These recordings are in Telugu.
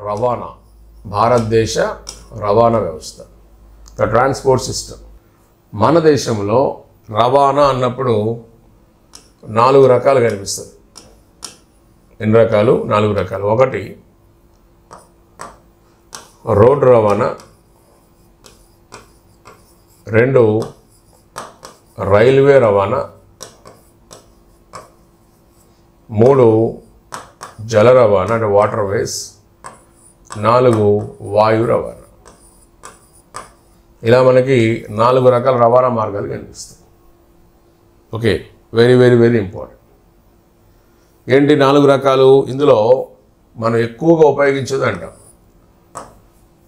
రవాణా భారతదేశ రవాణా వ్యవస్థ ద ట్రాన్స్పోర్ట్ సిస్టమ్. మన దేశంలో రవాణా అన్నప్పుడు 4 రకాలు కనిపిస్తుంది. ఎన్ని రకాలు? 4 రకాలు. 1 రోడ్డు రవాణా, 2 రైల్వే రవాణా, 3 జల రవాణా అంటే వాటర్ వేస్, 4 వాయు రవాణా. ఇలా మనకి 4 రకాల రవాణా మార్గాలు కనిపిస్తాయి. Okay, very very very important. ఏంటి 4 రకాలు? ఇందులో మనం ఎక్కువగా ఉపయోగించేది అంటాం,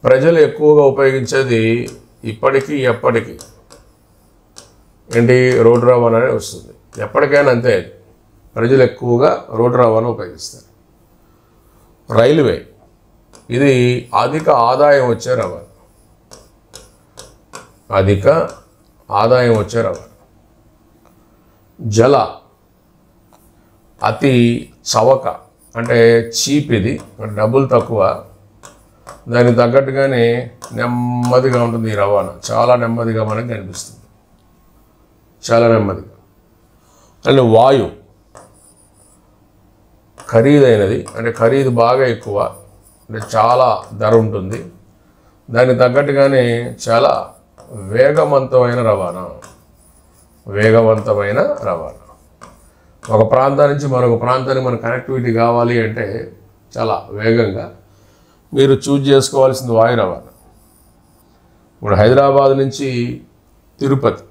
ప్రజలు ఎక్కువగా ఉపయోగించేది ఇప్పటికీ ఎప్పటికీ ఏంటి? రోడ్డు రవాణా అనే వస్తుంది. ఎప్పటికైనా అంతే, ప్రజలు ఎక్కువగా రోడ్డు రవాణా ఉపయోగిస్తారు. రైల్వే, ఇది అధిక ఆదాయం వచ్చే రవాణా, అధిక ఆదాయం వచ్చే రవాణా. జల, అతి చవక అంటే చీప్, ఇది డబ్బులు తక్కువ, దానికి తగ్గట్టుగానే నెమ్మదిగా ఉంటుంది ఈ రవాణా. చాలా నెమ్మదిగా మనకు కనిపిస్తుంది, చాలా నెమ్మదిగా. అండ్ వాయు, ఖరీదైనది అంటే ఖరీదు బాగా ఎక్కువ, అంటే చాలా ధర ఉంటుంది, దానికి తగ్గట్టుగానే చాలా వేగవంతమైన రవాణా. వేగవంతమైన రవాణా, ఒక ప్రాంతం నుంచి మరొక ప్రాంతానికి మన కనెక్టివిటీ కావాలి అంటే చాలా వేగంగా మీరు చూజ్ చేసుకోవాల్సింది వాయు రవాణా. ఇప్పుడు హైదరాబాద్ నుంచి తిరుపతి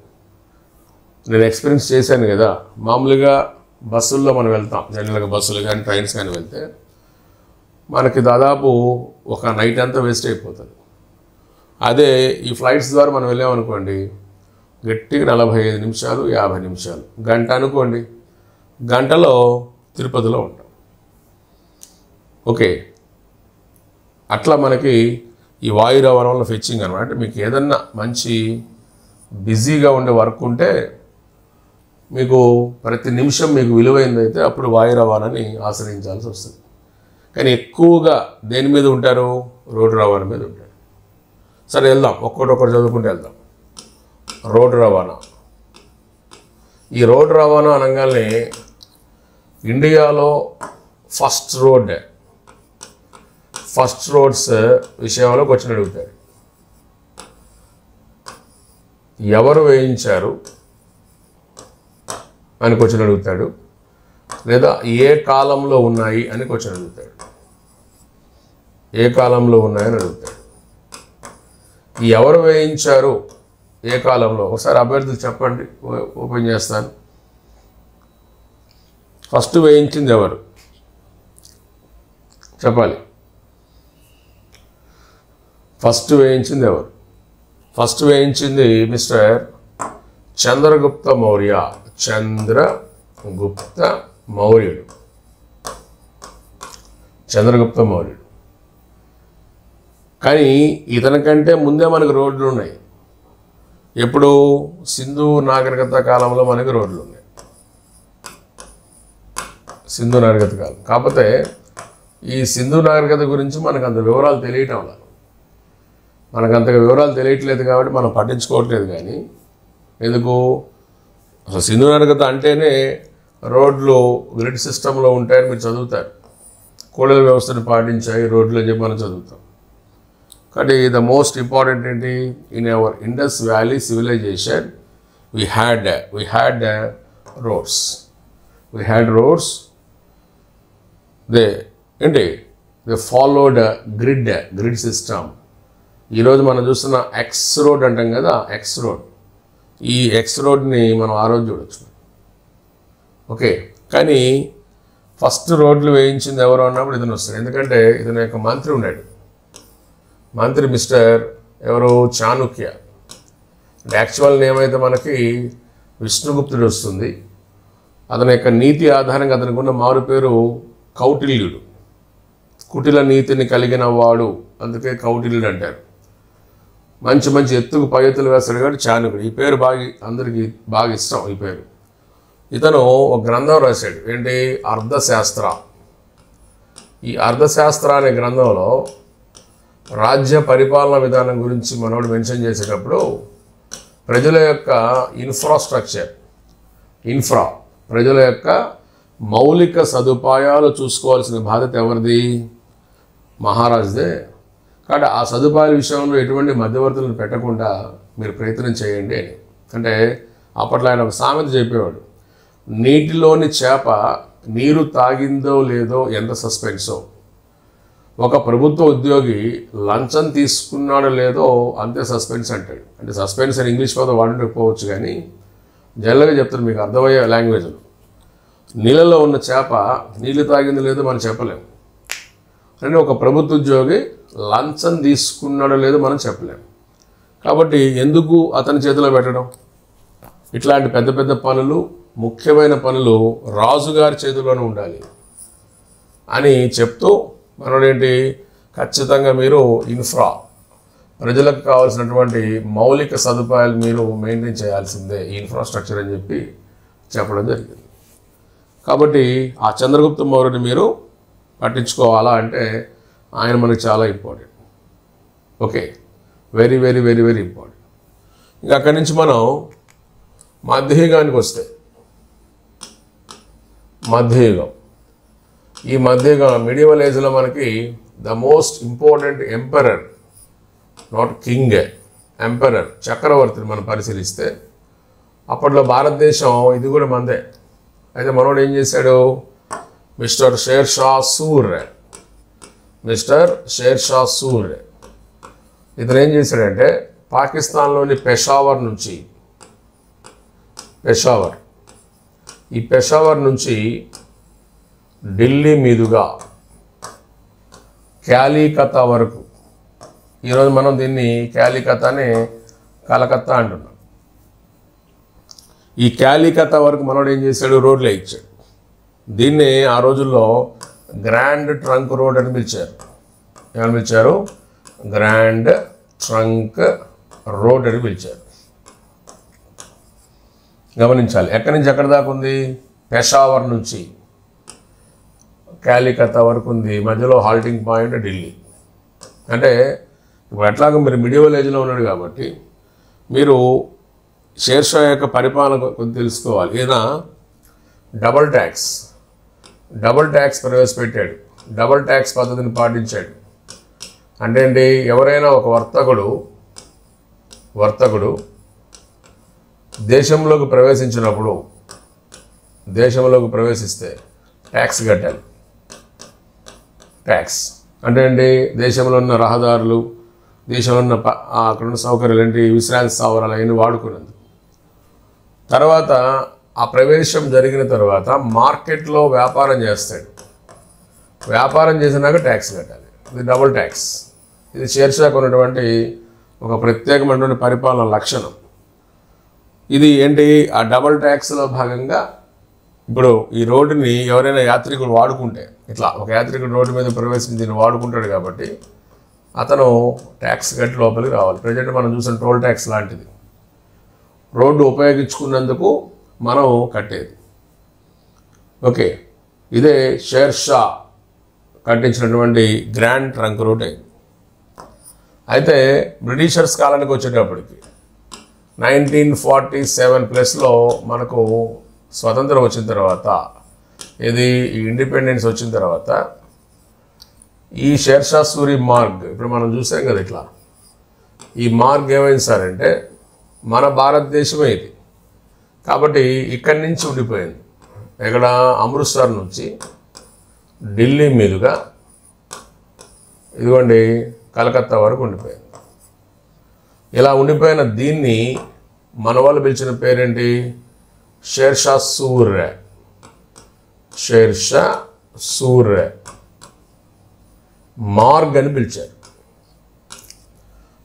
నేను ఎక్స్పీరియన్స్ చేశాను కదా. మామూలుగా బస్సుల్లో మనం వెళ్తాం, జనరల్గా బస్సులు కానీ ట్రైన్స్ కానీ వెళ్తే మనకి దాదాపు ఒక నైట్ అంతా వేస్ట్ అయిపోతుంది. అదే ఈ ఫ్లైట్స్ ద్వారా మనం వెళ్ళామనుకోండి, గట్టిగా 45 నిమిషాలు 50 నిమిషాలు, గంట అనుకోండి, గంటలో తిరుపతిలో ఉంటాం. ఓకే, అట్లా మనకి ఈ వాయు రవాణా వల్ల ఫెచ్చింగ్ అనమాట. అంటే మీకు ఏదన్నా మంచి బిజీగా ఉండే వర్క్ ఉంటే మీకు ప్రతి నిమిషం మీకు విలువైందైతే అప్పుడు వాయు రవాణాని ఆశ్రయించాల్సి వస్తుంది. కానీ ఎక్కువగా దేని మీద ఉంటారు? రోడ్డు రవాణా మీద ఉంటారు. సరే, వెళ్దాం, ఒక్కొక్కటి చదువుకుంటూ వెళ్దాం. రోడ్డు రవాణా. ఈ రోడ్డు రవాణా అనగానే ఇండియాలో ఫస్ట్ రోడ్స్ విషయంలోకి వచ్చి అడుగుతారు. ఎవరు వేయించారు అని క్వశ్చన్ అడుగుతాడు, లేదా ఏ కాలంలో ఉన్నాయి అని క్వశ్చన్ అడుగుతాడు. ఏ కాలంలో ఉన్నాయని అడుగుతాడు. ఈ ఎవరు వేయించారు, ఏ కాలంలో? ఒకసారి అభ్యర్థులు చెప్పండి, ఓపెన్ చేస్తాను. ఫస్ట్ వేయించింది ఎవరు చెప్పాలి. ఫస్ట్ వేయించింది ఎవరు? ఫస్ట్ వేయించింది మిస్టర్ చంద్రగుప్త మౌర్య. చంద్రగుప్త మౌర్యుడు. చంద్రగుప్త మౌర్యుడు. కానీ ఇతనికంటే ముందే మనకు రోడ్లు ఉన్నాయి. ఎప్పుడు? సింధు నాగరికత కాలంలో మనకి రోడ్లు ఉన్నాయి. సింధు నాగరికత కాలం. కాకపోతే ఈ సింధు నాగరికత గురించి మనకు అంత వివరాలు తెలియటం లేదు. మనకు అంతగా వివరాలు తెలియట్లేదు కాబట్టి మనం పట్టించుకోవట్లేదు. కానీ ఎందుకు? అసలు సింధు నాగరికత అంటేనే రోడ్లు గ్రిడ్ సిస్టంలో ఉంటాయని మీరు చదువుతారు. కూడలి వ్యవస్థను పాటించాయి రోడ్లు అని చెప్పి మనం చదువుతాం. కాబట్టి ద మోస్ట్ ఇంపార్టెంట్ ఏంటి? In our Indus valley civilization we had roads. They followed grid system. ఈరోజు మనం చూస్తున్న ఎక్స్ రోడ్ అంటాం కదా, ఎక్స్ రోడ్. ఈ ఎక్స్ రోడ్ని మనం ఆ రోజు చూడొచ్చు. ఓకే, కానీ ఫస్ట్ రోడ్లు వేయించింది ఎవరు అన్నప్పుడు ఇతను వస్తాడు. ఎందుకంటే ఇతని యొక్క మంత్రి ఉన్నాడు. మంత్రి మిస్టర్ ఎవరు? చాణుక్య. యాక్చువల్ నేమ్ అయితే మనకి విష్ణుగుప్తుడు వస్తుంది. అతని యొక్క నీతి ఆధారంగా అతనికి ఉన్న మారు పేరు కౌటిల్యుడు. కుటిల నీతిని కలిగిన వాడు, అందుకే కౌటిల్యుడు అంటారు. మంచి మంచి ఎత్తుకు పై ఎత్తులు వేస్తాడు కాబట్టి చాణుక్యుడు. ఈ పేరు అందరికీ బాగా ఇష్టం ఈ పేరు. ఇతను ఒక గ్రంథం రాశాడు. ఏంటి? అర్థశాస్త్ర. ఈ అర్థశాస్త్ర అనే గ్రంథంలో రాజ్య పరిపాలన విధానం గురించి మనోడు మెన్షన్ చేసేటప్పుడు ప్రజల యొక్క ఇన్ఫ్రాస్ట్రక్చర్ ప్రజల యొక్క మౌలిక సదుపాయాలు చూసుకోవాల్సిన బాధ్యత ఎవరిది? మహారాజుదే. కాబట్టి ఆ సదుపాయాల విషయంలో ఎటువంటి మధ్యవర్తులను పెట్టకుండా మీరు ప్రయత్నం చేయండి అని. అంటే అప్పట్లో ఆయన ఒక సామెత చెప్పేవాడు, నీటిలోని చేప నీరు తాగిందో లేదో ఎంత సస్పెన్సో, ఒక ప్రభుత్వ ఉద్యోగి లంచం తీసుకున్నాడో లేదో అంతే సస్పెన్స్ అంటాడు. అంటే సస్పెన్స్ అని ఇంగ్లీష్ పదం వాడకపోవచ్చు, కానీ జనరల్గా చెప్తారు మీకు అర్థమయ్యే లాంగ్వేజ్లో. నీళ్ళలో ఉన్న చేప నీళ్ళు తాగిందో లేదో మనం చెప్పలేము. అంటే ఒక ప్రభుత్వ ఉద్యోగి లంచం తీసుకున్నాడో లేదో మనం చెప్పలేము. కాబట్టి ఎందుకు అతని చేతిలో పెట్టడం? ఇట్లాంటి పెద్ద పెద్ద పనులు, ముఖ్యమైన పనులు రాజుగారి చేతిలోనే ఉండాలి అని చెప్తూ మనోడేంటి, ఖచ్చితంగా మీరు ప్రజలకు కావాల్సినటువంటి మౌలిక సదుపాయాలు మీరు మెయింటైన్ చేయాల్సిందే, ఈ ఇన్ఫ్రాస్ట్రక్చర్ అని చెప్పి చెప్పడం జరిగింది. కాబట్టి ఆ చంద్రగుప్త మౌర్యుని మీరు పట్టించుకోవాలా అంటే ఆయన మనకు చాలా important. Okay, very very very very important. ఇంకా అక్కడి నుంచి మనం మధ్యయుగానికి వస్తే, మధ్యయుగం, ఈ మధ్యయుగం మిడివల్ ఏజ్లో మనకి the most important emperor, not king, emperor, చక్రవర్తిని మనం పరిశీలిస్తే అప్పట్లో భారతదేశం ఇది కూడా మందే. అయితే మనోడు ఏం చేశాడు, మిస్టర్ షేర్ షా సూర్ ఇతను ఏం చేశాడంటే పాకిస్తాన్లోని పెషావర్ నుంచి ఢిల్లీ మీదుగా క్యాలికతా వరకు, ఈరోజు మనం దీన్ని క్యాలికతాని కలకత్తా అంటున్నాం. ఈ క్యాలికతా వరకు మనోడు ఏం చేశాడు, రోడ్లే ఇచ్చాడు. దీన్ని ఆ రోజుల్లో గ్రాండ్ ట్రంక్ రోడ్ అని పిలిచారు. ఏమని పిలిచారు? గ్రాండ్ ట్రంక్ రోడ్ అని పిలిచారు. గమనించాలి, ఎక్కడి నుంచి ఎక్కడి దాకా ఉంది? పెషావర్ నుంచి క్యాలికతా వరకు ఉంది. మధ్యలో హాల్టింగ్ పాయింట్ ఢిల్లీ. అంటే ఇప్పుడు ఎట్లాగో మీరు మిడివల్ ఏజ్లో ఉన్నాడు కాబట్టి మీరు షేర్షా యొక్క పరిపాలన కొంచెం తెలుసుకోవాలి. ఈయన డబల్ ట్యాక్స్ ప్రవేశపెట్టాడు, డబల్ ట్యాక్స్ పద్ధతిని పాటించాడు. అంటే ఏంటి, ఎవరైనా ఒక వర్తకుడు దేశంలోకి ప్రవేశిస్తే ట్యాక్స్ కట్టాలి. ట్యాక్స్ అంటే ఏంటి, దేశంలో ఉన్న రహదారులు, దేశంలో ఉన్న అక్కడున్న సౌకర్యాలు ఏంటి, విశ్రాంతి స్థావరాలు అవన్నీ వాడుకునేందుకు. తర్వాత ఆ ప్రవేశం జరిగిన తర్వాత మార్కెట్లో వ్యాపారం చేస్తాడు. వ్యాపారం చేసినాక ట్యాక్స్ కట్టాలి. ఇది డబుల్ ట్యాక్స్. ఇది షేర్షాకు ఉన్నటువంటి ఒక ప్రత్యేకమైనటువంటి పరిపాలన లక్షణం. ఇది ఏంటి, ఆ డబుల్ ట్యాక్స్లో భాగంగా ఇప్పుడు ఈ రోడ్డుని ఎవరైనా యాత్రికులు వాడుకుంటే, ఇట్లా ఒక యాత్రికుడు రోడ్డు మీద ప్రవేశించి దీన్ని వాడుకుంటాడు కాబట్టి అతను ట్యాక్స్ కట్టి లోపలికి రావాలి. ప్రజెంట్ మనం చూసిన టోల్ ట్యాక్స్ లాంటిది, రోడ్డు ఉపయోగించుకున్నందుకు మనం కట్టేది. ఓకే, ఇదే షేర్షా కట్టించినటువంటి గ్రాండ్ ట్రంక్ రోడ్ అయింది. అయితే బ్రిటిషర్స్ కాలానికి వచ్చేటప్పటికి 1947+లో మనకు స్వతంత్రం వచ్చిన తర్వాత, ఇది ఇండిపెండెన్స్ వచ్చిన తర్వాత ఈ షేర్షా సూరి మార్గ్ ఇప్పుడు మనం చూసాం కదా, ఇట్లా ఈ మార్గ్ ఏమైంది సార్ అంటే మన భారతదేశమే ఇది. కాబట్టి ఇక్కడి నుంచి ఉండిపోయింది. ఇక్కడ అమృత్సర్ నుంచి ఢిల్లీ మీదుగా ఇదిగోండి కలకత్తా వరకు ఉండిపోయింది. ఇలా ఉండిపోయిన దీన్ని మన వాళ్ళు పిలిచిన పేరేంటి, షేర్షా సూర్ మార్గ్ అని పిలిచారు.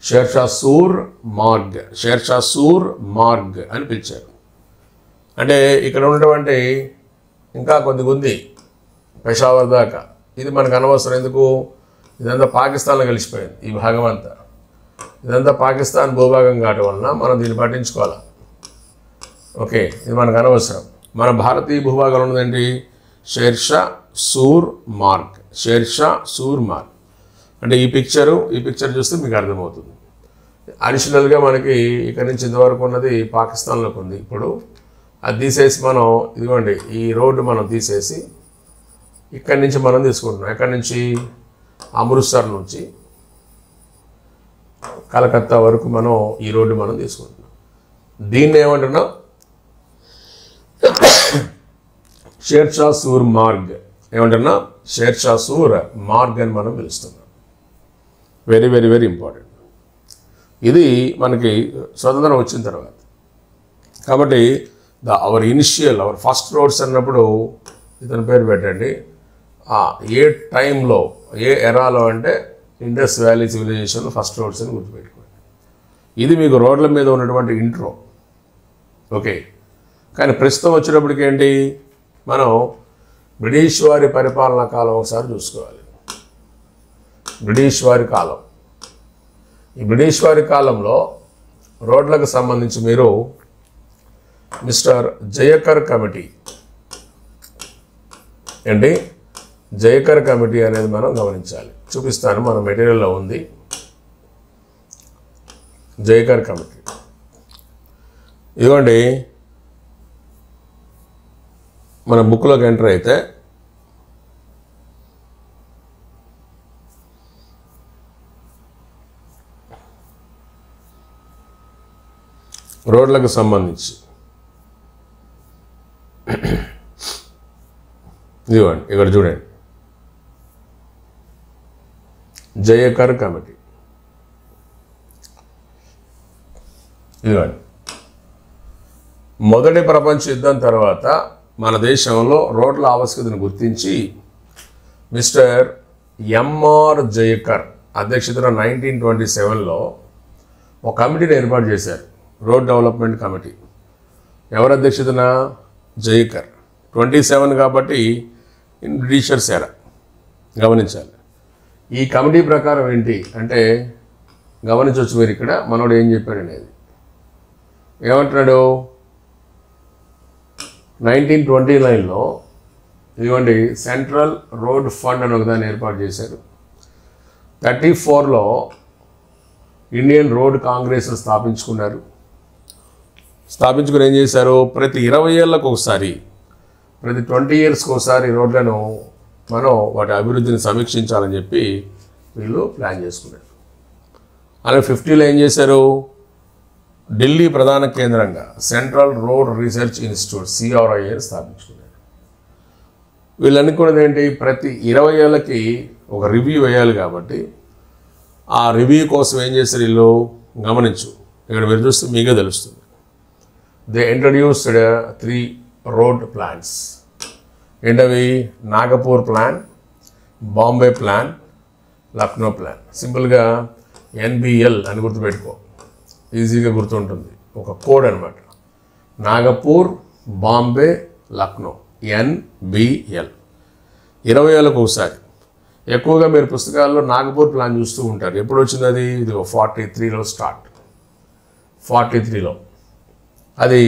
షేర్షా సూర్ మార్గ్ అని పిలిచారు. అంటే ఇక్కడ ఉన్నటువంటి ఇంకా కొద్దిగా ఉంది పెషావర్ దాకా. ఇది మనకు అనవసరం. ఎందుకు, ఇదంతా పాకిస్తాన్లో కలిసిపోయింది. ఈ భాగం అంతా ఇదంతా పాకిస్తాన్ భూభాగం కావడం వలన మనం దీన్ని పట్టించుకోవాలి. ఓకే, ఇది మనకు అనవసరం. మన భారతీయ భూభాగంలో ఉన్నదేంటి, షేర్షా సూర్ మార్గ్. షేర్షా సూర్ మార్గ్ అంటే ఈ పిక్చర్ చూస్తే మీకు అర్థమవుతుంది. అడిషనల్గా మనకి ఇక్కడ నుంచి ఇంతవరకు ఉన్నది పాకిస్తాన్లోకి ఉంది. ఇప్పుడు అది తీసేసి మనం ఇదిగోండి ఈ రోడ్డు మనం తీసేసి ఇక్కడి నుంచి మనం తీసుకుంటున్నాం. ఎక్కడి నుంచి? అమృత్సర్ నుంచి కలకత్తా వరకు మనం ఈ రోడ్డు మనం తీసుకుంటున్నాం. దీన్ని ఏమంటున్నాం? షేర్షా సూర్ మార్గ్ ఏమంటున్నా? షేర్షా సూర్ మార్గ్ అని మనం పిలుస్తున్నాం. Very very very important. ఇది మనకి స్వతంత్రం వచ్చిన తర్వాత. కాబట్టి అవర్ ఫస్ట్ రోడ్స్ అన్నప్పుడు ఇతని పేరు పెట్టండి. ఏ టైంలో ఏ ఎరాలో అంటే Indus valley civilization first roads అని గుర్తుపెట్టుకోండి. ఇది మీకు రోడ్ల మీద ఉన్నటువంటి ఇంట్రో. ఓకే, కానీ ప్రస్తుతం వచ్చేటప్పటికి ఏంటి? మనం బ్రిటిష్ వారి పరిపాలనా కాలం ఒకసారి చూసుకోవాలి. బ్రిటిష్ వారి కాలం. ఈ బ్రిటిష్ వారి కాలంలో రోడ్లకు సంబంధించి మీరు మిస్టర్ జయకర్ కమిటీ ఏంటి? జయకర్ కమిటీ అనేది మనం గమనించాలి. చూపిస్తాను, మన మెటీరియల్లో ఉంది. జయకర్ కమిటీ ఇదిగోండి. మన బుక్లోకి ఎంటర్ అయితే రోడ్లకు సంబంధించి ఇదిగోండి, ఇక్కడ చూడండి, జయకర్ కమిటీ. ఇదిగోండి, మొదటి ప్రపంచ యుద్ధం తర్వాత మన దేశంలో రోడ్ల ఆవశ్యకతను గుర్తించి మిస్టర్ ఎంఆర్ జయకర్ అధ్యక్షతన 1927లో ఒక కమిటీని ఏర్పాటు చేశారు, రోడ్ డెవలప్మెంట్ కమిటీ. ఎవరు అధ్యక్షతన? జయకర్. 27 కాబట్టి ఇన్ బ్రిటిషర్స్ ఎరా. గమనించాలి. ఈ కమిటీ ప్రకారం ఏంటి అంటే గమనించవచ్చు మీరు ఇక్కడ మనోడు ఏం చెప్పాడు అనేది. ఏమంటున్నాడు? 1929లో ఇదిగోండి సెంట్రల్ రోడ్ ఫండ్ అని ఒకదాన్ని ఏర్పాటు చేశారు. 34లో ఇండియన్ రోడ్ కాంగ్రెస్ స్థాపించుకున్నారు. స్థాపించుకుని ఏం చేశారు? ప్రతి 20 ఏళ్ళకు ఒకసారి, ప్రతి 20 ఇయర్స్కి ఒకసారి రోడ్లను మనం వాటి అభివృద్ధిని సమీక్షించాలని చెప్పి వీళ్ళు ప్లాన్ చేసుకున్నారు. అలాగే 50లో ఏం చేశారు? ఢిల్లీ ప్రధాన కేంద్రంగా central road research institute CRI స్థాపించుకున్నారు. వీళ్ళు అనుకున్నది ఏంటి? ప్రతి 20 ఏళ్ళకి ఒక రివ్యూ వేయాలి కాబట్టి ఆ రివ్యూ కోసం ఏం చేశారు వీళ్ళు? గమనించు, ఇక్కడ మీరు చూస్తే మీకే తెలుస్తుంది. They introduced 3 road plans. ఏంటవి? Nagpur plan, Bombay plan, Lucknow plan. సింపుల్గా NBL అని గుర్తుపెట్టుకో, ఈజీగా గుర్తుంటుంది. ఒక కోడ్ అనమాట. నాగపూర్, బాంబే, లక్నో, NBL. 20 ఏళ్ళకు ఒకసారి. ఎక్కువగా మీరు పుస్తకాల్లో నాగపూర్ ప్లాన్ చూస్తూ ఉంటారు. ఎప్పుడు వచ్చింది అది? ఇది 43లో స్టార్ట్. 43లో అది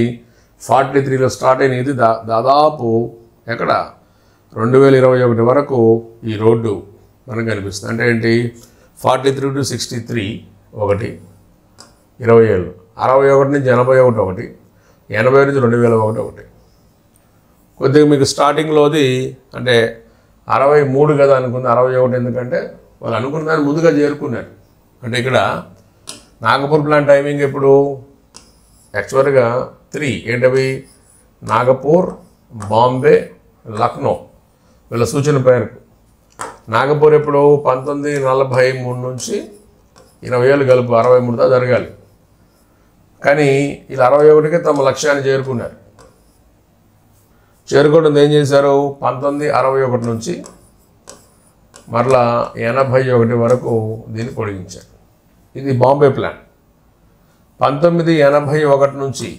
43లో స్టార్ట్ అయినది. దాదాపు ఎక్కడ 2021 వరకు ఈ రోడ్డు మనకు కనిపిస్తుంది. అంటే ఏంటి? 43 to 63 ఒకటి, 20 ఏళ్ళు. 61 నుంచి 81 ఒకటి, 80 నుంచి 2001 ఒకటి. కొద్దిగా మీకు స్టార్టింగ్లోది అంటే 63 కదా అనుకుంది, 61 ఎందుకంటే వాళ్ళు అనుకున్న దాన్ని ముందుగా చేరుకున్నారు. అంటే ఇక్కడ నాగపూర్ ప్లాన్ టైమింగ్ ఎప్పుడు? యాక్చువల్గా 3 ఏంటవి? నాగపూర్, బాంబే, లక్నో. వీళ్ళ సూచన పేరుకు నాగపూర్ ఎప్పుడు? 1943 నుంచి 20 ఏళ్ళు కలుపు 63 దా జరగాలి. కానీ ఇలా 61కే తమ లక్ష్యాన్ని చేరుకున్నారు. చేరుకోవడం ఏం చేశారు? 1961 నుంచి మరలా 81 వరకు దీన్ని పొడిగించారు. ఇది బాంబే ప్లాన్. 1981 నుంచి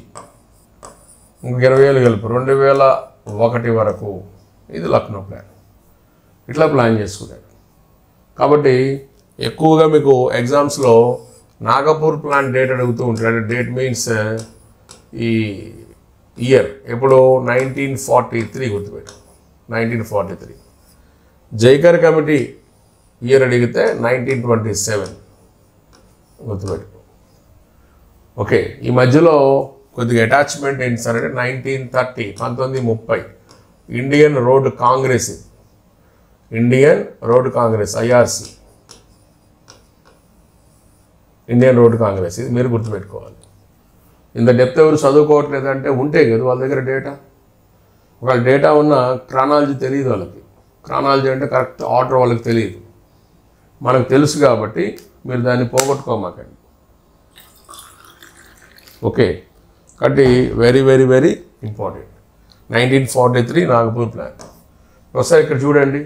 ఇంక 20 ఏళ్ళు కలుపు 2001 వరకు ఇది లక్నో ప్లాన్. ఇట్లా ప్లాన్ చేసుకున్నారు. కాబట్టి ఎక్కువగా మీకు ఎగ్జామ్స్లో నాగపూర్ ప్లాన్ డేట్ అడుగుతూ ఉంటాడు. డేట్ మీన్స్ ఈ ఇయర్ ఎప్పుడు? 1943 గుర్తుపెట్టు. 1943. జైకర్ కమిటీ ఇయర్ అడిగితే 1927 గుర్తుపెట్టుకో. ఓకే, ఈ మధ్యలో కొద్దిగా అటాచ్మెంట్ ఏంటి సార్ అంటే 1930 Indian road Congress, Indian road Congress IRC, Indian road Congress, ఇది మీరు గుర్తుపెట్టుకోవాలి. ఇంత డెప్త్ ఎవరు చదువుకోవట్లేదంటే ఉంటే కదా వాళ్ళ దగ్గర డేటా. ఒకవేళ డేటా ఉన్న క్రానాలజీ తెలియదు వాళ్ళకి. క్రానాలజీ అంటే కరెక్ట్ ఆర్డర్ వాళ్ళకి తెలియదు, మనకు తెలుసు కాబట్టి మీరు దాన్ని పోగొట్టుకోమాకండి. ఓకే, కాబట్టి very very very important. 1943 Nagpur plan. ఒకసారి ఇక్కడ చూడండి,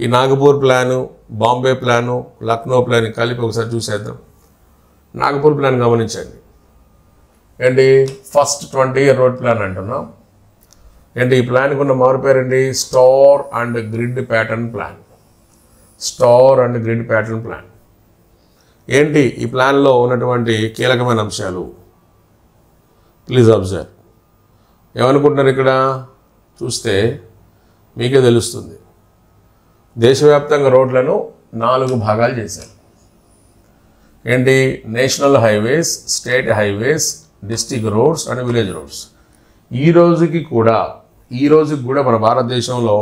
ఈ Nagpur plan, Bombay plan, Lucknow plan కలిపి ఒకసారి చూసేద్దాం. నాగపూర్ ప్లాన్ గమనించండి. ఏంటి ఫస్ట్ 20-year రోడ్ ప్లాన్ అంటున్నాం. ఏంటి ఈ ప్లాన్కి ఉన్న మారు పేరండి? Star and grid pattern plan. Star and grid pattern plan. ఏంటి ఈ ప్లాన్లో ఉన్నటువంటి కీలకమైన అంశాలు? Please observe. ఏమనుకుంటున్నారు ఇక్కడ చూస్తే మీకే తెలుస్తుంది. దేశవ్యాప్తంగా రోడ్లను 4 భాగాలు చేశారు. ఏంటి? National highways, state highways, district roads and village roads. ఈ రోజుకి కూడా మన భారతదేశంలో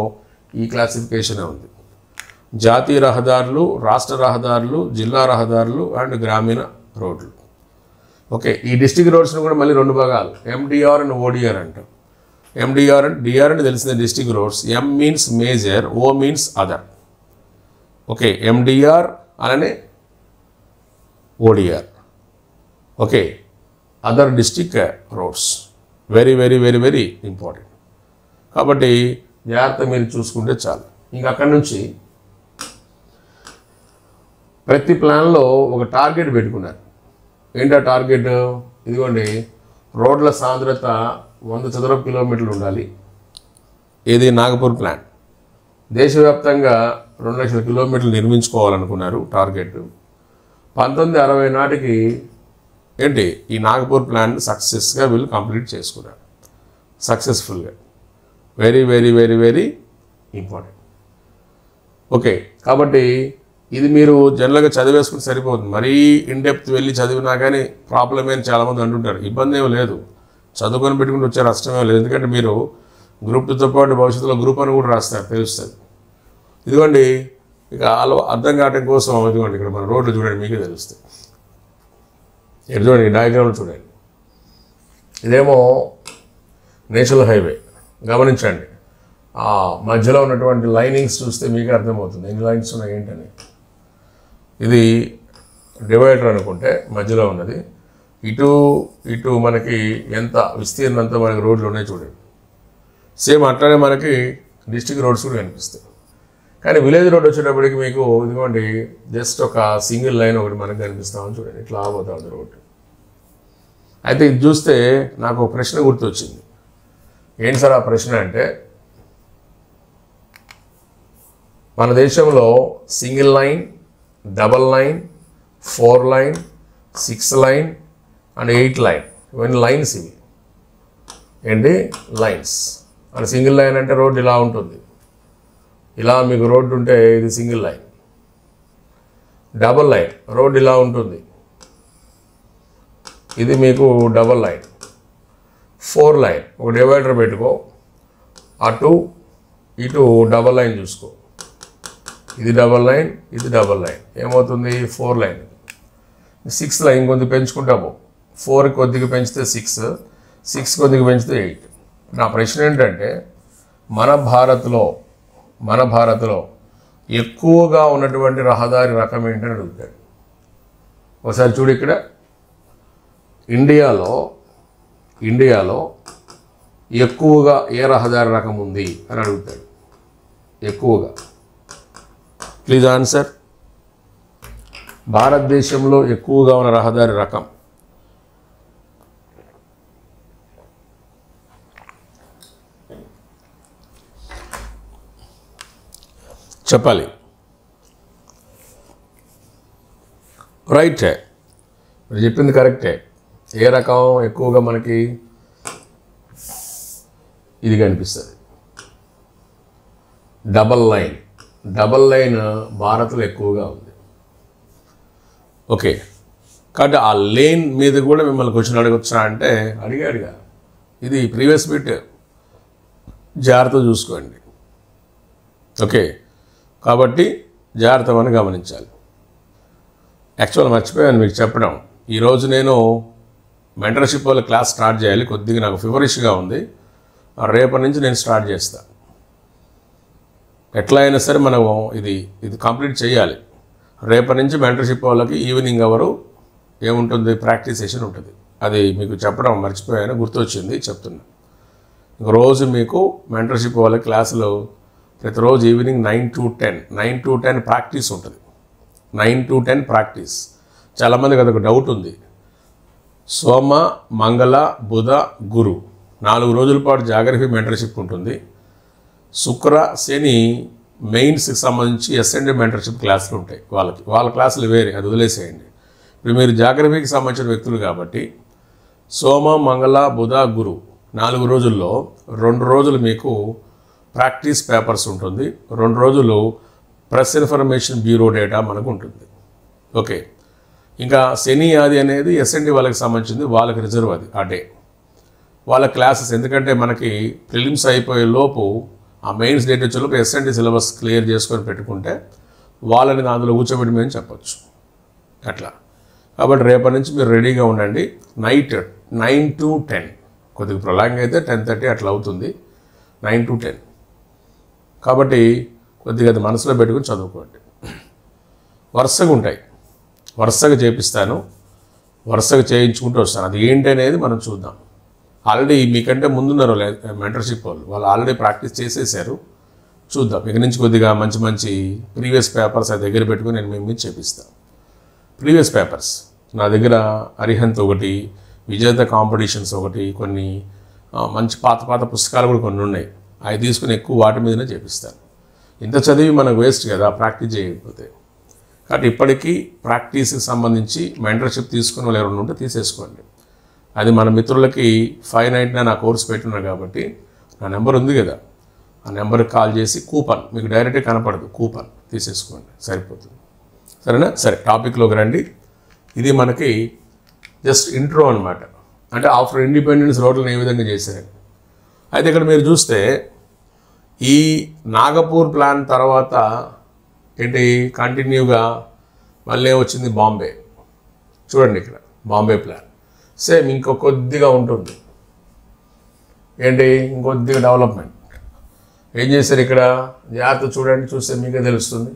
ఈ క్లాసిఫికేషన్ ఉంది. జాతీయ రహదారులు, రాష్ట్ర రహదారులు, జిల్లా రహదారులు అండ్ గ్రామీణ రోడ్లు. ఓకే, ఈ డిస్ట్రిక్ట్ రోడ్స్ని కూడా మళ్ళీ 2 భాగాలు, ఎండిఆర్ అండ్ ఓడిఆర్ అంటాం. ఎండిఆర్ అండ్ డిఆర్ అంటే తెలిసిందే district roads. M means major, O means other. Okay, MDR అలానే ODR. Okay, other district roads. Very very very very important. కాబట్టి జాగ్రత్త మీరు చూసుకుంటే చాలు. ఇంకా అక్కడి నుంచి ప్రతి ప్లాన్లో ఒక టార్గెట్ పెట్టుకున్నారు. ఏంటా టార్గెట్? ఇదిగోండి, రోడ్ల సాంద్రత 100 చదరపు కిలోమీటర్లు ఉండాలి. ఇది నాగపూర్ ప్లాన్. దేశవ్యాప్తంగా 2 లక్షల కిలోమీటర్లు నిర్మించుకోవాలనుకున్నారు టార్గెట్. 1960 నాటికి ఏంటి ఈ నాగపూర్ ప్లాన్ సక్సెస్గా వీళ్ళు కంప్లీట్ చేసుకున్నారు, సక్సెస్ఫుల్గా. Very very very very important. Okay, కాబట్టి ఇది మీరు జనరల్గా చదివేసుకుని సరిపోతుంది. మరీ ఇన్డెప్త్ వెళ్ళి చదివినా కానీ ప్రాబ్లం అని చాలామంది అంటుంటారు. ఇబ్బంది ఏమీ లేదు, చదువుకొని పెట్టుకుంటూ వచ్చే నష్టమే లేదు. ఎందుకంటే మీరు గ్రూప్ 2తో పాటు భవిష్యత్తులో గ్రూప్ 1 కూడా రాస్తారు, తెలుస్తుంది. ఇదిగోండి, ఇక అర్థం కావడం కోసం ఇదిగోండి ఇక్కడ మన రోడ్లు చూడండి, మీకే తెలుస్తుంది. ఇక్కడ చూడండి, డయాగ్రామ్లు చూడండి. ఇదేమో నేషనల్ హైవే. గమనించండి, ఆ మధ్యలో ఉన్నటువంటి లైనింగ్స్ చూస్తే మీకే అర్థమవుతుంది ఎన్ని లైన్స్ ఉన్నాయి ఏంటని. ఇది డివైడర్ అనుకుంటే మధ్యలో ఉన్నది. ఇటు మనకి ఎంత విస్తీర్ణంతో మనకి రోడ్లు ఉన్నాయి చూడండి. సేమ్ అట్లానే మనకి డిస్ట్రిక్ట్ రోడ్స్ కూడా కనిపిస్తాయి. కానీ విలేజ్ రోడ్ వచ్చేటప్పటికి మీకు ఇదిగోండి జస్ట్ ఒక సింగిల్ లైన్ ఒకటి మనకు కనిపిస్తామని చూడండి, ఇట్లా ఆగిపోతా ఉంది రోడ్డు. అయితే ఇది చూస్తే నాకు ఒక ప్రశ్న గుర్తొచ్చింది. ఏంటి సార్ ఆ ప్రశ్న అంటే, మన దేశంలో single line, double line, 4 line, 6 line and 8 line, ఇవన్నీ లైన్స్. ఇవి ఏంటి? లైన్స్. అండ్ సింగిల్ లైన్ అంటే రోడ్డు ఇలా ఉంటుంది, ఇలా మీకు రోడ్డు ఉంటే ఇది single line. Double line road ఇలా ఉంటుంది, ఇది మీకు డబల్ లైన్. 4 లైన్ ఒక డివైడర్ పెట్టుకో, అటు ఇటు డబల్ లైన్ చూసుకో, ఇది డబల్ లైన్, ఇది డబల్ లైన్, ఏమవుతుంది? 4 లైన్. 6 లైన్ కొద్దిగా పెంచుకుంటాము, 4 కొద్దిగా పెంచితే 6, 6 కొద్దిగా పెంచితే 8. నా ప్రశ్న ఏంటంటే, మన భారత్లో ఎక్కువగా ఉన్నటువంటి రహదారి రకం ఏంటని అడుగుతాడు. ఒకసారి చూడు, ఇక్కడ ఇండియాలో ఎక్కువగా ఏ రహదారి రకం ఉంది అని అడుగుతాడు. ఎక్కువగా, ప్లీజ్ ఆన్సర్. భారతదేశంలో ఎక్కువగా ఉన్న రహదారి రకం చెప్పాలి. రైటే, మీరు చెప్పింది కరెక్టే. ఏ రకం ఎక్కువగా మనకి? ఇది కనిపిస్తుంది, డబల్ లైన్. డబల్ లైన్ భారత్లో ఎక్కువగా ఉంది. ఓకే, కాబట్టి ఆ లేన్ మీద కూడా మిమ్మల్ని క్వశ్చన్ అడగొచ్చా అంటే అడిగాడుగా. ఇది ప్రీవియస్ బిట్, జాగ్రత్త చూసుకోండి. ఓకే, కాబట్టి జాగ్రత్తగా గమనించాలి. యాక్చువల్ మర్చిపోయాను మీకు చెప్పడం, ఈరోజు నేను మెంటర్షిప్ వాళ్ళ క్లాస్ స్టార్ట్ చేయాలి. కొద్దిగా నాకు ఫీవరిష్గా ఉంది. రేపటి నుంచి నేను స్టార్ట్ చేస్తాను. ఎట్లా అయినా సరే మనం ఇది కంప్లీట్ చేయాలి. రేపటి నుంచి మెంటర్షిప్ వాళ్ళకి ఈవినింగ్ అవరు ఏముంటుంది, ప్రాక్టీస్ సెషన్ ఉంటుంది. అది మీకు చెప్పడం మర్చిపోయాను, గుర్తొచ్చింది చెప్తున్నా. రోజు మీకు మెంటర్షిప్ వాళ్ళ క్లాసులో ప్రతిరోజు ఈవినింగ్ 9 to 10 ప్రాక్టీస్ ఉంటుంది. 9 to 10 ప్రాక్టీస్. చాలామందికి అదొక డౌట్ ఉంది. సోమ, మంగళ, బుధ, గురు 4 రోజుల పాటు జాగ్రఫీ మెంటర్షిప్ ఉంటుంది. శుక్ర, శని మెయిన్స్కి సంబంధించి ఎస్ఎండి మెంటర్షిప్ క్లాసులు ఉంటాయి. వాళ్ళ క్లాసులు వేరే, అది వదిలేసేయండి. ఇప్పుడు మీరు జాగ్రఫీకి సంబంధించిన వ్యక్తులు కాబట్టి సోమ, మంగళ, బుధ, గురు 4 రోజుల్లో 2 రోజులు మీకు ప్రాక్టీస్ పేపర్స్ ఉంటుంది. 2 రోజులు ప్రెస్ ఇన్ఫర్మేషన్ బ్యూరో డేటా మనకు ఉంటుంది. ఓకే, ఇంకా శని, ఆది అనేది ఎస్ఎండి వాళ్ళకి సంబంధించింది, వాళ్ళకి రిజర్వ్ అది ఆ డే వాళ్ళ క్లాసెస్. ఎందుకంటే మనకి ప్రిలిమ్స్ అయిపోయే లోపు ఆ మెయిన్స్ డేట్ వచ్చేలోపు ఎస్ఎండి సిలబస్ క్లియర్ చేసుకొని పెట్టుకుంటే వాళ్ళని అందులో కూర్చోబెట్టి మేము చెప్పచ్చు అట్లా. కాబట్టి రేపటి నుంచి మీరు రెడీగా ఉండండి. నైట్ 9 to 10, కొద్దిగా ప్రొలాంగ్ అయితే 10:30 అట్లా అవుతుంది. 9 to 10 కాబట్టి కొద్దిగా అది మనసులో పెట్టుకుని చదువుకోండి. వరుసగా ఉంటాయి, వరుసగా చేపిస్తాను, వరుసగా చేయించుకుంటూ వస్తాను. అది ఏంటి అనేది మనం చూద్దాం. ఆల్రెడీ మీకంటే ముందున్నారు మెంటర్షిప్ వాళ్ళు ఆల్రెడీ ప్రాక్టీస్ చేసేసారు. చూద్దాం, ఇక నుంచి కొద్దిగా మంచి మంచి ప్రీవియస్ పేపర్స్ అది దగ్గర పెట్టుకుని నేను మేము మీద చేపిస్తాను. ప్రీవియస్ పేపర్స్ నా దగ్గర అరిహంత్ ఒకటి, విజేత కాంపిటీషన్స్ ఒకటి, కొన్ని మంచి పాత పుస్తకాలు కూడా కొన్ని ఉన్నాయి. అవి తీసుకుని ఎక్కువ వాటి మీదనే చేపిస్తాను. ఇంత చదివి మనకు వేస్ట్ కదా ప్రాక్టీస్ చేయకపోతే. కాబట్టి ఇప్పటికీ ప్రాక్టీస్కి సంబంధించి మెంటర్షిప్ తీసుకుని వాళ్ళు ఎవరైనా ఉంటే తీసేసుకోండి. అది మన మిత్రులకి 599 ఆ కోర్స్ పెట్టున్నారు కాబట్టి నా నెంబర్ ఉంది కదా, ఆ నెంబర్కి కాల్ చేసి కూపన్ మీకు డైరెక్ట్గా కనపడదు, కూపన్ తీసేసుకోండి, సరిపోతుంది. సరేనా? సరే, టాపిక్లోకి రండి. ఇది మనకి జస్ట్ ఇంట్రో అనమాట. అంటే ఆఫ్టర్ ఇండిపెండెన్స్ రోడ్లను ఏ విధంగా చేశారని. అయితే ఇక్కడ మీరు చూస్తే ఈ నాగపూర్ ప్లాన్ తర్వాత ఏంటి కంటిన్యూగా మళ్ళీ వచ్చింది బాంబే. చూడండి ఇక్కడ బాంబే ప్లాన్ సేమ్ ఇంకో కొద్దిగా ఉంటుంది. ఏంటి ఇంకొద్దిగా డెవలప్మెంట్ ఏం చేశారు ఇక్కడ, జాగ్రత్త చూడండి, చూస్తే మీకే తెలుస్తుంది.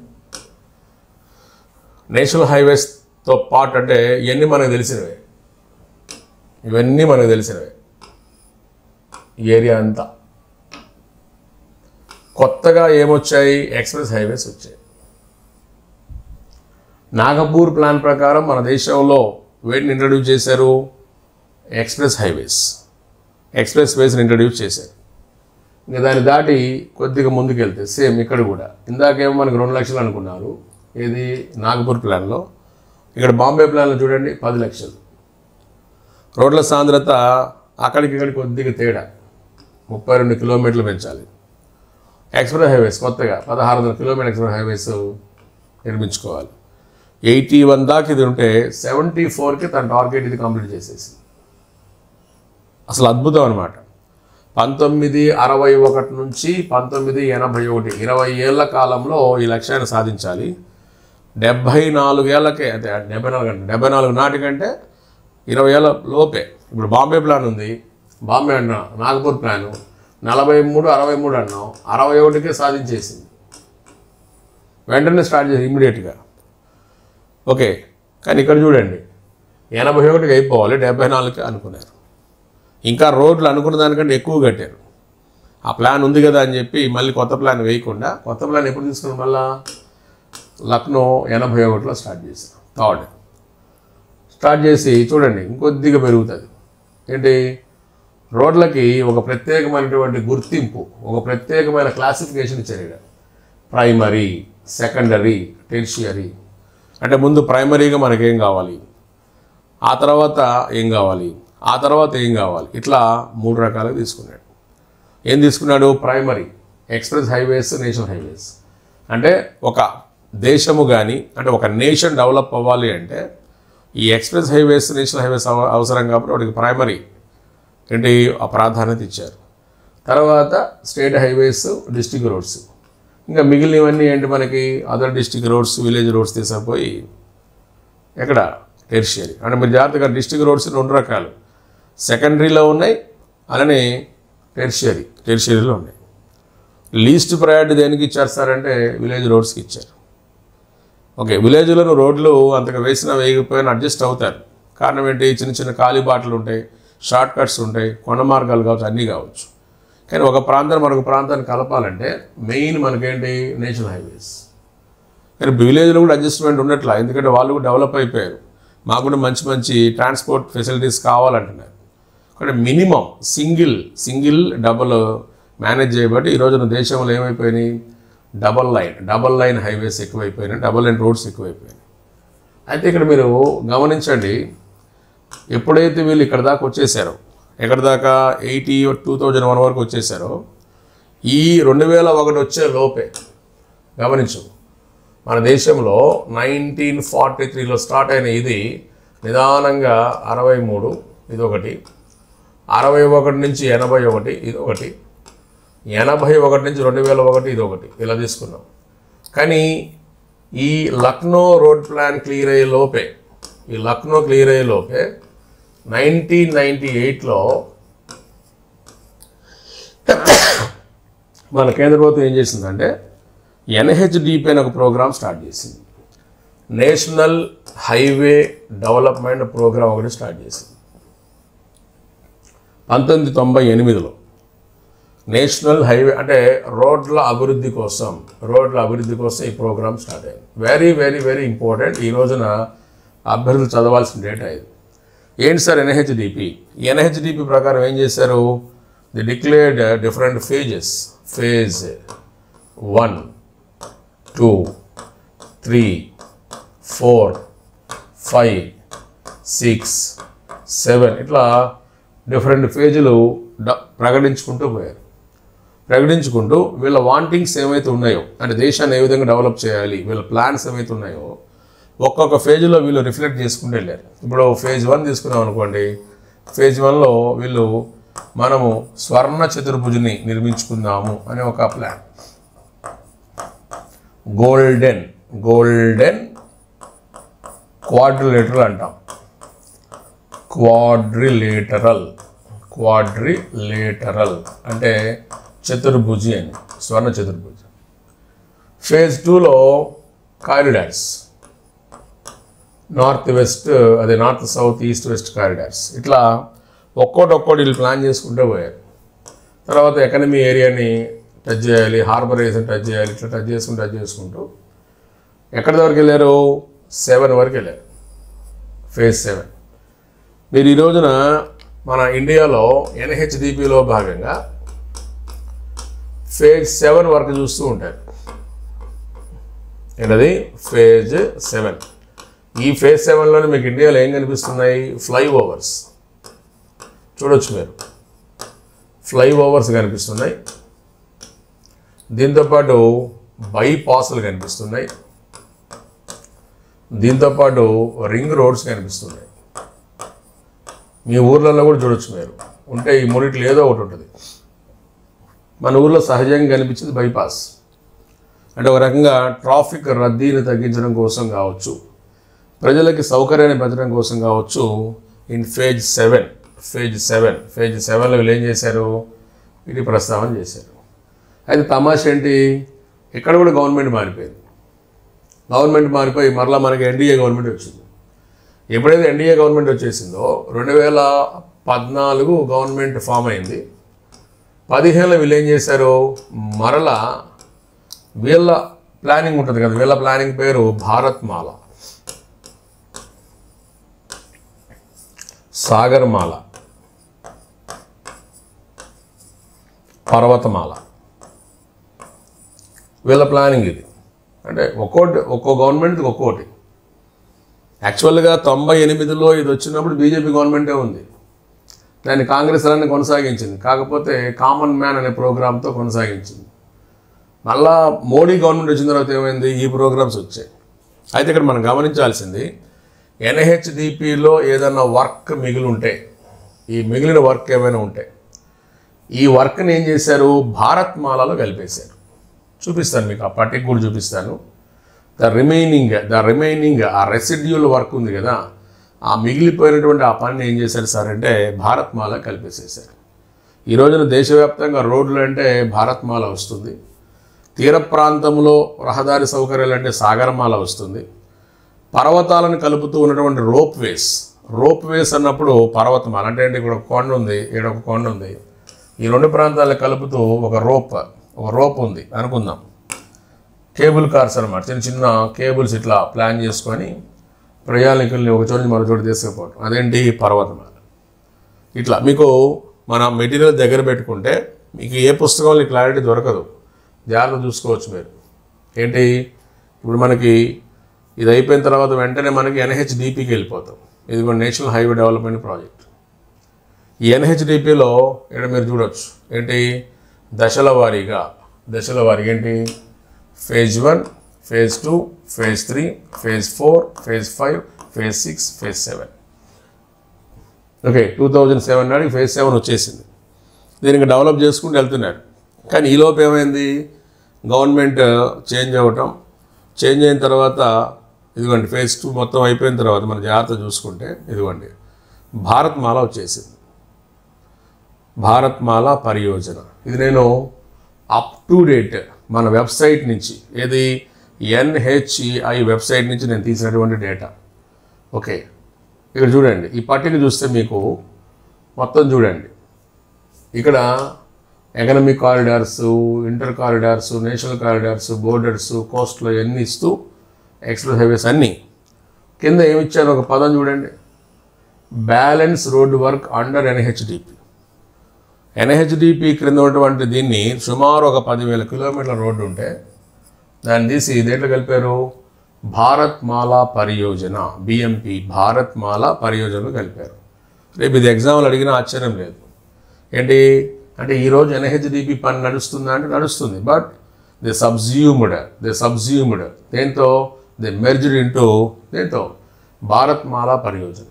నేషనల్ హైవేస్తో పాటు అంటే ఇవన్నీ మనకు తెలిసినవే, ఇవన్నీ మనకు తెలిసినవే. ఈ ఏరియా అంతా కొత్తగా ఏమొచ్చాయి, ఎక్స్ప్రెస్ హైవేస్ వచ్చాయి. నాగపూర్ ప్లాన్ ప్రకారం మన దేశంలో వేటిని ఇంట్రడ్యూస్ చేశారు, ఎక్స్ప్రెస్ వేస్ని ఇంట్రడ్యూస్ చేశారు. ఇంకా దాన్ని దాటి కొద్దిగా ముందుకెళ్తే సేమ్ ఇక్కడ కూడా ఇందాకేమో మనకు 2 లక్షలు అనుకున్నారు ఇది నాగపూర్ ప్లాన్లో. ఇక్కడ బాంబే ప్లాన్లో చూడండి 10 లక్షలు. రోడ్ల సాంద్రత అక్కడికి ఇక్కడికి కొద్దిగా తేడా, 32 కిలోమీటర్లు పెంచాలి. ఎక్స్ప్రెస్ హైవేస్ కొత్తగా 1600 కిలోమీటర్ ఎక్స్ప్రెస్ హైవేస్ నిర్మించుకోవాలి. 81 దాకా ఇది ఉంటే 74కి తన టార్గెట్ ఇది కంప్లీట్ చేసేసి అసలు అద్భుతం అనమాట. 1961 నుంచి 1981 20 ఏళ్ల కాలంలో ఈ లక్ష్యాన్ని సాధించాలి. 74 ఏళ్ళకే, అదే 74 నాటికంటే 20 ఏళ్ళ లోపే. ఇప్పుడు బాంబే ప్లాన్ ఉంది, బాంబే అన్నా నాగపూర్ ప్లాను 43, 63 అన్నాం, 61కే సాధించేసింది. వెంటనే స్టార్ట్ చేసి ఇమ్మీడియట్గా. ఓకే, కానీ ఇక్కడ చూడండి 81కి అయిపోవాలి, 74కి అనుకున్నారు. ఇంకా రోడ్లు అనుకున్న దానికంటే ఎక్కువ కట్టారు. ఆ ప్లాన్ ఉంది కదా అని చెప్పి మళ్ళీ కొత్త ప్లాన్ వేయకుండా, కొత్త ప్లాన్ ఎప్పుడు తీసుకుని మళ్ళా లక్నో 81లో స్టార్ట్ చేశారు. థర్డ్ స్టార్ట్ చేసి చూడండి ఇంకొద్దిగా పెరుగుతుంది. ఏంటి, రోడ్లకి ఒక ప్రత్యేకమైనటువంటి గుర్తింపు, ఒక ప్రత్యేకమైన క్లాసిఫికేషన్ ఇచ్చారు. Primary, secondary, tertiary. అంటే ముందు ప్రైమరీగా మనకేం కావాలి, ఆ తర్వాత ఏం కావాలి, ఆ తర్వాత ఏం కావాలి, ఇట్లా 3 రకాలుగా తీసుకున్నాడు. ఏం తీసుకున్నాడు, primary express highways, national highways. అంటే ఒక దేశము కానీ అంటే ఒక నేషన్ డెవలప్ అవ్వాలి అంటే ఈ ఎక్స్ప్రెస్ హైవేస్ నేషనల్ హైవేస్ అవసరం కాబట్టి వాటికి ప్రైమరీ ఏంటి ఆ ప్రాధాన్యత ఇచ్చారు. తర్వాత స్టేట్ హైవేస్, డిస్ట్రిక్ట్ రోడ్స్, ఇంకా మిగిలినవన్నీ ఏంటి మనకి other district roads, village roads తీసుకుపోయి ఎక్కడ టెర్షియరీ. అంటే మీరు జాగ్రత్తగా డిస్ట్రిక్ట్ రోడ్స్ 2 రకాలు, సెకండరీలో ఉన్నాయి, అలానే టెర్షియరీలో ఉన్నాయి. లీస్ట్ ప్రయారిటీ దేనికి ఇచ్చారు సార్ అంటే విలేజ్ రోడ్స్కి ఇచ్చారు. ఓకే, విలేజ్లో రోడ్లు అంతగా వేసినా వేయకపోయినా అడ్జస్ట్ అవుతారు. కారణం ఏంటి, చిన్న చిన్న కాలిబాటలు ఉంటాయి, షార్ట్ కట్స్ ఉంటాయి, కొండ మార్గాలు కావచ్చు, అన్నీ కావచ్చు. కానీ ఒక ప్రాంతాన్ని మరొక ప్రాంతాన్ని కలపాలంటే మెయిన్ మనకేంటి నేషనల్ హైవేస్. కానీ విలేజ్లో కూడా అడ్జస్ట్మెంట్ ఉండట్లా, ఎందుకంటే వాళ్ళు కూడా డెవలప్ అయిపోయారు, మాకు కూడా మంచి మంచి ట్రాన్స్పోర్ట్ ఫెసిలిటీస్ కావాలంటున్నారు. కానీ మినిమం సింగిల్ డబుల్ మేనేజ్ చేయబట్టి ఈరోజున దేశంలో ఏమైపోయినాయి, డబల్ లైన్ హైవేస్ ఎక్కువైపోయినాయి, డబల్ లైన్ రోడ్స్ ఎక్కువైపోయినాయి. అయితే ఇక్కడ మీరు గమనించండి, ఎప్పుడైతే వీళ్ళు ఇక్కడ దాకా వచ్చేసారో, ఎక్కడ దాకా 2001 వరకు వచ్చేసారో, ఈ 2001 వచ్చే లోపే గమనించు మన దేశంలో 1943లో స్టార్ట్ అయిన ఇది నిదానంగా 63 ఇది ఒకటి, 61 నుంచి 81 ఇది ఒకటి, 81 నుంచి 2001 ఇది ఒకటి, ఇలా తీసుకున్నాం. కానీ ఈ లక్నో రోడ్ ప్లాన్ క్లియర్ అయ్యే లోపే 1998లో మన కేంద్ర ప్రభుత్వం ఏం చేసిందంటే NHDP అనే ఒక ప్రోగ్రామ్ స్టార్ట్ చేసింది. నేషనల్ హైవే డెవలప్మెంట్ ప్రోగ్రామ్ ఒకటి స్టార్ట్ చేసింది 1998లో. నేషనల్ హైవే అంటే రోడ్ల అభివృద్ధి కోసం ఈ ప్రోగ్రామ్ స్టార్ట్ అయింది. Very very very important. ఈ రోజున అభ్యర్థులు చదవాల్సిన డేటా ఇది. ఏంటి సార్ NHDP? NHDP ప్రకారం ఏం చేశారు, the declared different phases, phase 1, 2, 3, 4, 5, 6, 7 ఇట్లా డిఫరెంట్ ఫేజులు ప్రకటించుకుంటూ పోయారు. ప్రకటించుకుంటూ వీళ్ళ వాంటింగ్స్ ఏమైతే ఉన్నాయో, అంటే దేశాన్ని ఏ విధంగా డెవలప్ చేయాలి, వీళ్ళ ప్లాన్స్ ఏమైతే ఉన్నాయో ఒక్కొక్క ఫేజ్లో వీళ్ళు రిఫ్లెక్ట్ చేసుకుంటూ వెళ్ళారు. ఇప్పుడు ఫేజ్ 1 తీసుకున్నాం అనుకోండి, ఫేజ్ 1లో వీళ్ళు మనము స్వర్ణ చతుర్భుజుని నిర్మించుకుందాము అనే ఒక ప్లాన్. గోల్డెన్ క్వాడ్రిలేటరల్ అంటాం, క్వాడ్రిలేటరల్ అంటే చతుర్భుజి అని, స్వర్ణ చతుర్భుజి. ఫేజ్ 2లో కారిడార్స్, నార్త్ వెస్ట్, అదే north south east west corridors. ఇట్లా ఒక్కోటి వీళ్ళు ప్లాన్ చేసుకుంటూ పోయారు. తర్వాత ఎకనమీ ఏరియాని టచ్ చేయాలి, హార్బర్ ఏరియాని టచ్ చేయాలి, ఇట్లా టచ్ చేసుకుంటూ ఎక్కడి వరకు వెళ్ళారు, 7 వరకు వెళ్ళారు, ఫేజ్ 7. మీరు ఈ రోజున మన ఇండియాలో NHDPలో భాగంగా ఫేజ్ 7 వరకు చూస్తూ ఉంటారు. ఏంటది ఫేజ్ 7. ఈ ఫేజ్ 7లోనే మీకు ఇండియాలో ఏం కనిపిస్తున్నాయి, ఫ్లైఓవర్స్ చూడొచ్చు మీరు, ఫ్లైఓవర్స్ కనిపిస్తున్నాయి. దీంతోపాటు బైపాస్లు కనిపిస్తున్నాయి, దీంతోపాటు రింగ్ రోడ్స్ కనిపిస్తున్నాయి. మీ ఊర్లలో కూడా చూడొచ్చు మీరు, ఉంటే ఈ మూడిట్లో ఏదో ఒకటి ఉంటుంది. మన ఊర్లో సహజంగా కనిపించింది బైపాస్, అంటే ఒక రకంగా ట్రాఫిక్ రద్దీని తగ్గించడం కోసం కావచ్చు, ప్రజలకి సౌకర్యాన్ని పెంచడం కోసం కావచ్చు. ఇన్ ఫేజ్ 7లో వీళ్ళు ఏం చేశారు, ఇది ప్రస్తావన చేశారు. అయితే తమాషా ఏంటి, ఇక్కడ కూడా గవర్నమెంట్ మారిపోయింది. గవర్నమెంట్ మారిపోయి మరలా మనకి NDA గవర్నమెంట్ వచ్చింది. ఎప్పుడైతే NDA గవర్నమెంట్ వచ్చేసిందో 2014 గవర్నమెంట్ ఫామ్ అయింది. 2015లో వీళ్ళు ఏం చేశారు, మరలా వీళ్ళ ప్లానింగ్ ఉంటుంది కదా, వీళ్ళ ప్లానింగ్ పేరు భారత్మాల, సాగర్మాల, పర్వతమాల. వీళ్ళ ప్లానింగ్ ఇది. అంటే ఒక్కో గవర్నమెంట్ ఒక్కోటి. యాక్చువల్గా 98లో ఇది వచ్చినప్పుడు బీజేపీ గవర్నమెంటే ఉంది, దాన్ని కాంగ్రెస్ అలానే కొనసాగించింది. కాకపోతే కామన్ మ్యాన్ అనే ప్రోగ్రాంతో కొనసాగించింది. మళ్ళా మోడీ గవర్నమెంట్ వచ్చిన తర్వాత ఏమైంది, ఈ ప్రోగ్రామ్స్ వచ్చాయి. అయితే ఇక్కడ మనం గమనించాల్సింది, ఎన్హెచ్డిపిలో ఏదైనా వర్క్ మిగిలి ఉంటే, ఈ మిగిలిన వర్క్ ఏమైనా ఉంటే ఈ వర్క్ని ఏం చేశారు, భారత్ మాలలో కలిపేశారు. చూపిస్తాను మీకు, ఆ పట్టిక కూడా చూపిస్తాను. ద రిమైనింగ్ ఆ రెసిడ్యూల్ వర్క్ ఉంది కదా, ఆ మిగిలిపోయినటువంటి ఆ పనిని ఏం చేశారు సార్ అంటే భారత్ మాల కలిపేసేసారు. ఈ రోజున దేశవ్యాప్తంగా రోడ్లు అంటే భారత్ మాల వస్తుంది, తీర ప్రాంతంలో రహదారి సౌకర్యాలు అంటే సాగరమాల వస్తుంది, పర్వతాలను కలుపుతూ ఉన్నటువంటి రోప్ వేస్ అన్నప్పుడు పర్వతమాల అంటే ఇక్కడ ఒక కొండ ఉంది, ఇక్కడ ఒక కొండ ఉంది, ఈ రెండు ప్రాంతాలను కలుపుతూ ఒక రోప్ ఉంది అనుకుందాం. కేబుల్ కార్స్ అనమాట, చిన్న చిన్న కేబుల్స్ ఇట్లా ప్లాన్ చేసుకొని ప్రయాణికుల్ని ఒక చోటు నుంచి మరో చోటు తీసుకుపోవడం, అదేంటి పర్వతమాల. ఇట్లా మీకు మన మెటీరియల్ దగ్గర పెట్టుకుంటే మీకు ఏ పుస్తకంలో క్లారిటీ దొరకదు, జాగ్రత్త చూసుకోవచ్చు మీరు. ఏంటి ఇప్పుడు మనకి ఇది అయిపోయిన తర్వాత వెంటనే మనకి ఎన్హెచ్డిపికి వెళ్ళిపోతాం. ఇది కూడా నేషనల్ హైవే డెవలప్మెంట్ ప్రాజెక్ట్. ఈ ఎన్హెచ్డిపిలో ఇక్కడ మీరు చూడవచ్చు ఏంటి, దశల వారీగా ఏంటి, phase 1, phase 2, phase 3, phase 4, phase 5, phase 6, phase 7. Okay, 2007 నాటికి ఫేజ్ 7 వచ్చేసింది. దీనికి డెవలప్ చేసుకుంటూ వెళ్తున్నారు. కానీ ఈలోపు ఏమైంది, గవర్నమెంట్ చేంజ్ అయిన తర్వాత ఇదిగోండి ఫేజ్ 2 మొత్తం అయిపోయిన తర్వాత మన జాగ్రత్త చూసుకుంటే ఇదిగోండి భారత్ మాల వచ్చేసింది, భారత్ మాల పరియోజన. ఇది నేను అప్ టు డేట్ మన వెబ్సైట్ నుంచి, ఏది NHEI వెబ్సైట్ నుంచి నేను తీసినటువంటి డేటా. ఓకే, ఇక్కడ చూడండి, ఈ పట్టిక చూస్తే మీకు మొత్తం చూడండి, ఇక్కడ economic corridors, inter corridors, national corridors, borders, కోస్ట్లో ఎన్ని ఇస్తూ ఎక్స్ప్రెస్ హైవేస్ అన్నీ. కింద ఏమిచ్చారు ఒక పదం చూడండి, balance road work under NHDP. NHDP క్రింద ఉన్నటువంటి దీన్ని సుమారు ఒక 10,000 కిలోమీటర్ల రోడ్డు ఉంటే దాన్ని తీసి దేంట్లో కలిపారు, భారత్ మాలా పరియోజన, BMP భారత్ మాలా పరియోజనలో కలిపారు. రేపు ఇది ఎగ్జామ్లు అడిగినా ఆశ్చర్యం లేదు. ఏంటి అంటే ఈరోజు ఎన్హెచ్డిపి పని నడుస్తుందా అంటే నడుస్తుంది, బట్ దే సబ్జ్యూమ్డ్ దేంతో, దే మెర్జ్డ్ ఇంటూ దేంతో, భారత్ మాలా పరియోజన.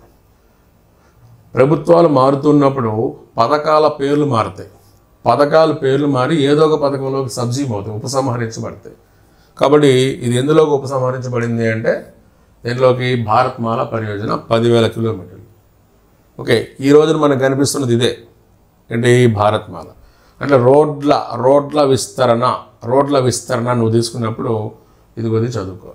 ప్రభుత్వాలు మారుతున్నప్పుడు పథకాల పేర్లు మారుతాయి, పథకాల పేర్లు మారి ఏదో ఒక పథకంలోకి సబ్జ్యూమ్ అవుతాయి, ఉపసంహరించబడతాయి. కాబట్టి ఇది ఎందులోకి ఉపసంహరించబడింది అంటే దీంట్లోకి భారత్ మాలా పరియోజన 10,000 కిలోమీటర్లు. ఓకే, ఈ రోజున మనకు కనిపిస్తున్నది ఇదే, అంటే భారత్ మాల అంటే రోడ్ల విస్తరణ నువ్వు తీసుకున్నప్పుడు ఇది కొద్దిగా చదువుకో.